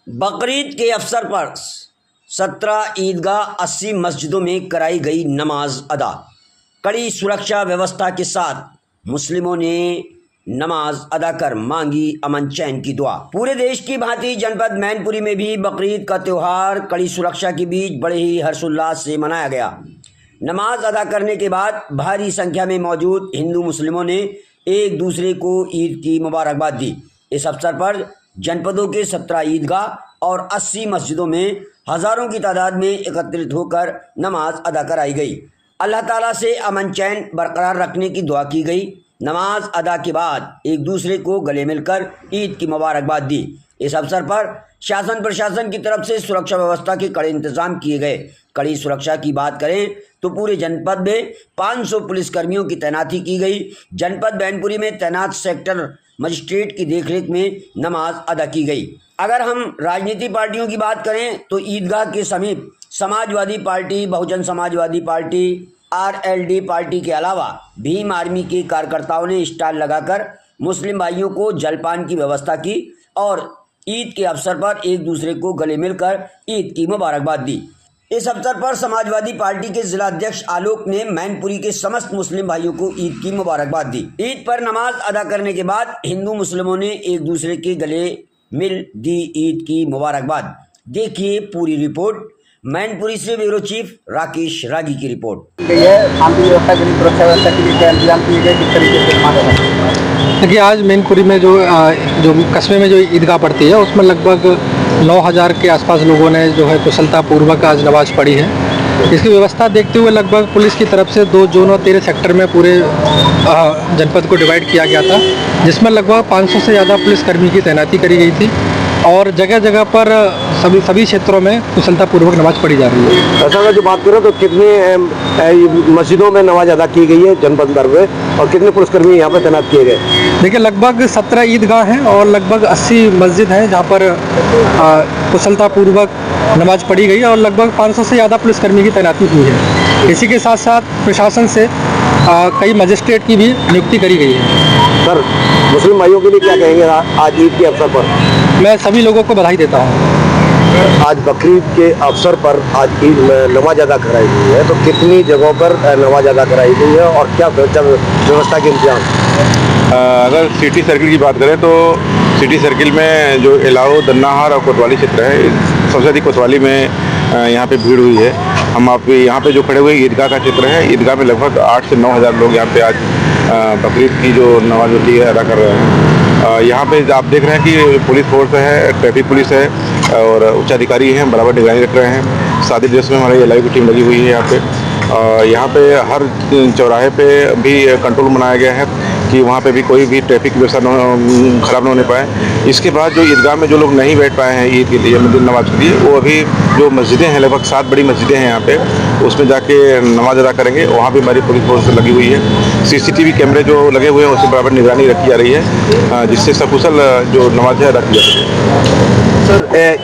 बकरीद के अवसर पर 17 ईदगाह 80 मस्जिदों में कराई गई नमाज अदा। कड़ी सुरक्षा व्यवस्था के साथ मुस्लिमों ने नमाज अदा कर मांगी अमन चैन की दुआ। पूरे देश की भांति जनपद मैनपुरी में भी बकरीद का त्यौहार कड़ी सुरक्षा के बीच बड़े ही हर्षोल्लास से मनाया गया। नमाज अदा करने के बाद भारी संख्या में मौजूद हिंदू मुस्लिमों ने एक दूसरे को ईद की मुबारकबाद दी। इस अवसर पर जनपदों के 17 ईदगाह और 80 मस्जिदों में हजारों की तादाद में एकत्रित होकर नमाज अदा कराई गई। अल्लाह ताला से अमन चैन बरकरार रखने की दुआ की गई। नमाज अदा के बाद एक दूसरे को गले मिलकर ईद की मुबारकबाद दी। इस अवसर पर शासन प्रशासन की तरफ से सुरक्षा व्यवस्था के कड़े इंतजाम किए गए। कड़ी सुरक्षा की बात करें तो पूरे जनपद में 500 पुलिसकर्मियों की तैनाती की गई। जनपद मैनपुरी में तैनात सेक्टर मजिस्ट्रेट की देखरेख में नमाज अदा की गई। अगर हम राजनीतिक पार्टियों की बात करें तो ईदगाह के समीप Samajwadi party, Bahujan Samajwadi party, RLD party के अलावा भीम आर्मी के कार्यकर्ताओं ने स्टॉल लगाकर मुस्लिम भाइयों को जलपान की व्यवस्था की और ईद के अवसर पर एक दूसरे को गले मिलकर ईद की मुबारकबाद दी। इस अवसर पर समाजवादी पार्टी के जिला अध्यक्ष आलोक ने मैनपुरी के समस्त मुस्लिम भाइयों को ईद की मुबारकबाद दी। ईद पर नमाज अदा करने के बाद हिंदू मुस्लिमों ने एक दूसरे के गले मिल दी ईद की मुबारकबाद। देखिए पूरी रिपोर्ट। मैनपुरी से ब्यूरो चीफ राकेश रागी की रिपोर्ट। शांति व्यवस्था के लिए, सुरक्षा व्यवस्था के लिए क्या इंतजाम किए गए, किस तरीके से? देखिए, आज मैनपुरी में जो कस्बे में जो ईदगाह पड़ती है उसमें लगभग 9000 के आसपास लोगों ने जो है कुशलतापूर्वक आज नमाज पढ़ी है। इसकी व्यवस्था देखते हुए लगभग पुलिस की तरफ से 2 जोनों 13 सेक्टर में पूरे जनपद को डिवाइड किया गया था, जिसमें लगभग 500 से ज़्यादा पुलिसकर्मी की तैनाती करी गई थी और जगह जगह पर सभी क्षेत्रों में कुशलतापूर्वक नमाज पढ़ी जा रही है। ऐसा अगर जो बात करें तो कितनी मस्जिदों में नमाज अदा की गई है जनपद भर में और कितने पुलिसकर्मी यहाँ पर तैनात किए गए? देखिए, लगभग 17 ईदगाह हैं और लगभग 80 मस्जिद हैं जहाँ पर कुशलतापूर्वक नमाज पढ़ी गई और लगभग 500 से ज़्यादा पुलिसकर्मी की तैनाती हुई है। इसी के साथ साथ प्रशासन से कई मजिस्ट्रेट की भी नियुक्ति करी गई है। सर, मुस्लिम भाइयों के लिए क्या कहेंगे आज ईद के अवसर पर? मैं सभी लोगों को बधाई देता हूँ। आज बकरीद के अवसर पर आज ईद नमाज अदा कराई गई है, तो कितनी जगहों पर नमाज अदा कराई गई है और क्या व्यवस्था के इंतजाम? अगर सिटी सर्किल की बात करें तो सिटी सर्किल में जो इलाओ, दन्नाहार और कोतवाली क्षेत्र है, सबसे अधिक कोतवाली में यहाँ पे भीड़ हुई है। हम आप यहाँ पे जो खड़े हुए ईदगाह का चित्र है, ईदगाह में लगभग 8 से 9 हज़ार लोग यहाँ पे आज बकरीद की जो नमाज होती है अदा कर रहे हैं। यहाँ पे आप देख रहे हैं कि पुलिस फोर्स है, ट्रैफिक पुलिस है और उच्च अधिकारी हैं, बराबर निगरानी रख रहे हैं। सादी ड्रेस में हमारी एलआई की टीम लगी हुई है यहाँ पे। यहाँ पे हर चौराहे पे भी कंट्रोल बनाया गया है कि वहाँ पे भी कोई भी ट्रैफिक की व्यवस्था ख़राब न होने पाए। इसके बाद जो ईदगाह में जो लोग नहीं बैठ पाए हैं ईद के लिए, मंदिर नमाज के लिए, वो अभी जो मस्जिदें हैं, लगभग 7 बड़ी मस्जिदें हैं यहाँ पे, उसमें जाके नमाज अदा करेंगे। वहाँ भी हमारी पुलिस फोर्स लगी हुई है। सीसीटीवी कैमरे जो लगे हुए हैं उससे बराबर निगरानी रखी जा रही है, जिससे सकुशल जो नमाज है अदा की जा सके। सर,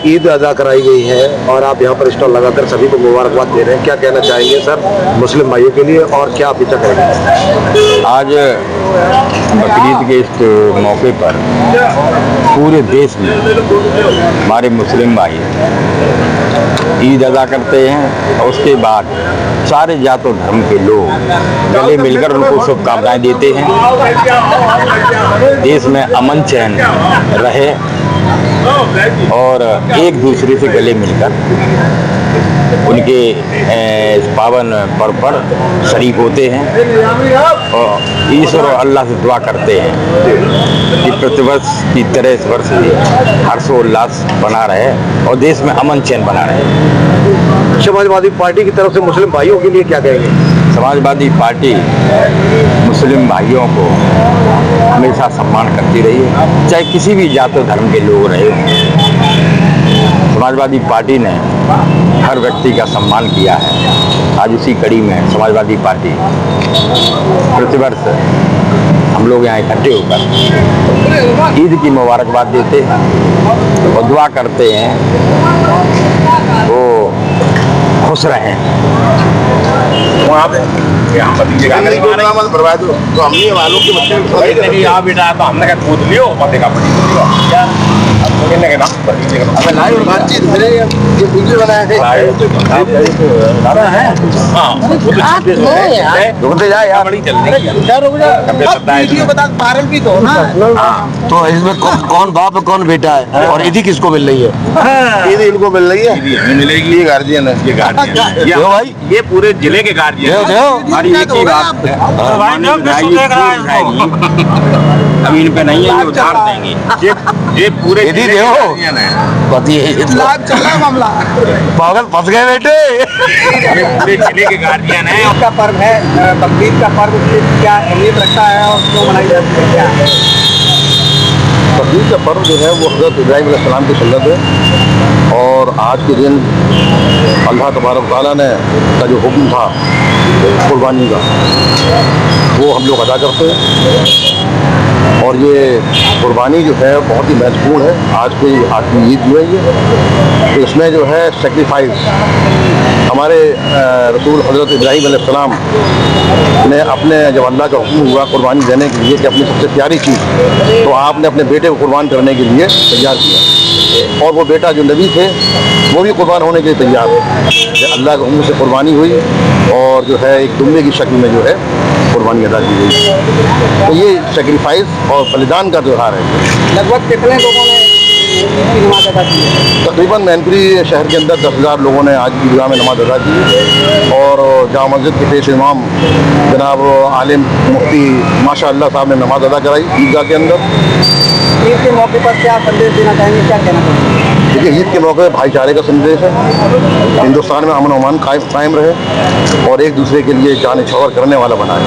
ईद अदा कराई गई है और आप यहाँ पर स्टॉल लगाकर सभी को मुबारकबाद दे रहे हैं, क्या कहना चाहेंगे सर मुस्लिम भाइयों के लिए और क्या अपेक्षा करेंगे? आज बकरीद के इस मौके पर पूरे देश में हमारे मुस्लिम भाई ईद अदा करते हैं और उसके बाद सारे जातों धर्म के लोग गले मिलकर उनको शुभकामनाएं देते हैं। देश में अमन चैन रहे और एक दूसरे से गले मिलकर उनके पावन पर्व पर शरीक होते हैं और ईश्वर और अल्लाह से दुआ करते हैं कि प्रतिवर्ष की तरह इस वर्ष भी हर्षोल्लास बना रहे और देश में अमन चैन बना रहे। समाजवादी पार्टी की तरफ से मुस्लिम भाइयों के लिए क्या कहेंगे? समाजवादी पार्टी मुस्लिम भाइयों को हमेशा सम्मान करती रही है, चाहे किसी भी जात और धर्म के लोग रहे। समाजवादी पार्टी ने हर व्यक्ति का सम्मान किया है। आज उसी कड़ी में समाजवादी पार्टी प्रतिवर्ष हम लोग यहाँ इकट्ठे होकर ईद की मुबारकबाद देते हैं और दुआ करते हैं वो खुश रहें। बर्बाद हो तो हमने वालों के बच्चे बेटा तो हमने कूद लियो, बातचीत मेरे ये वीडियो बनाया थे रुकते जाए यार वीडियो बता वायरल भी तो ना तो इसमें कौन बाप है कौन बेटा है और ईदी किसको मिल रही है ईदी इनको मिल रही है मिलेगी ये गार्जियन है ये गार्जियन देखो भाई ये पूरे जिले के गार्जियन देखो हमारी एक ही बात है अभी इन पे नहीं है ये उधार देंगे ये पूरे यदि जिले के देखो गार्जियन है पति मामला पागल फंस गए बेटे ये पूरे जिले के गार्जियन है का पर्व है बकरीद का पर्व क्या अहमियत रखता है और क्यों मनाई जाती है क्या बकरीद का पर्व जो है वो हज़रत इब्राहीम अलैहिस्सलाम की सुन्नत है और आज के दिन अल्लाह तबारक तआला ने का जो हुक्म था कुर्बानी का वो हम लोग अदा करते हैं और ये कुर्बानी जो है बहुत ही महत्वपूर्ण है। आज की ईद जो है ये तो इसमें जो है सेक्रीफाइस हमारे रसूल हज़रत इब्राहीम अलैहिस्सलाम ने अपने जब अल्लाह का हुक्म हुआ कुर्बानी देने के लिए कि अपनी सबसे प्यारी चीज़ तो आपने अपने बेटे को कुर्बान करने के लिए तैयार किया और वो बेटा जो नबी थे वो भी कुर्बान होने के लिए तैयार थे। अल्लाह के हुक्म से कुर्बानी हुई और जो है एक दुम्बे की शक्ल में जो है कुर्बानी अदा की गई। तो ये सेक्रीफाइस और बलिदान का त्यौहार है। लगभग कितने लोगों ने ईद की नमाज अदा की है? तकरीबन मैनपुरी शहर के अंदर 10,000 लोगों ने आज ईदगाह में नमाज अदा की और जामा मस्जिद के पेश इमाम जनाब आलिम मुफ्ती माशाअल्लाह साहब ने नमाज अदा कराई ईदगाह के अंदर। ईद के मौके पर क्या संदेश देना चाहेंगे, क्या कहना चाहेंगे? देखिए ईद के मौके पर भाईचारे का संदेश है, हिंदुस्तान में अमन अमान कायम रहे और एक दूसरे के लिए जान न्यौछावर करने वाला बनाए।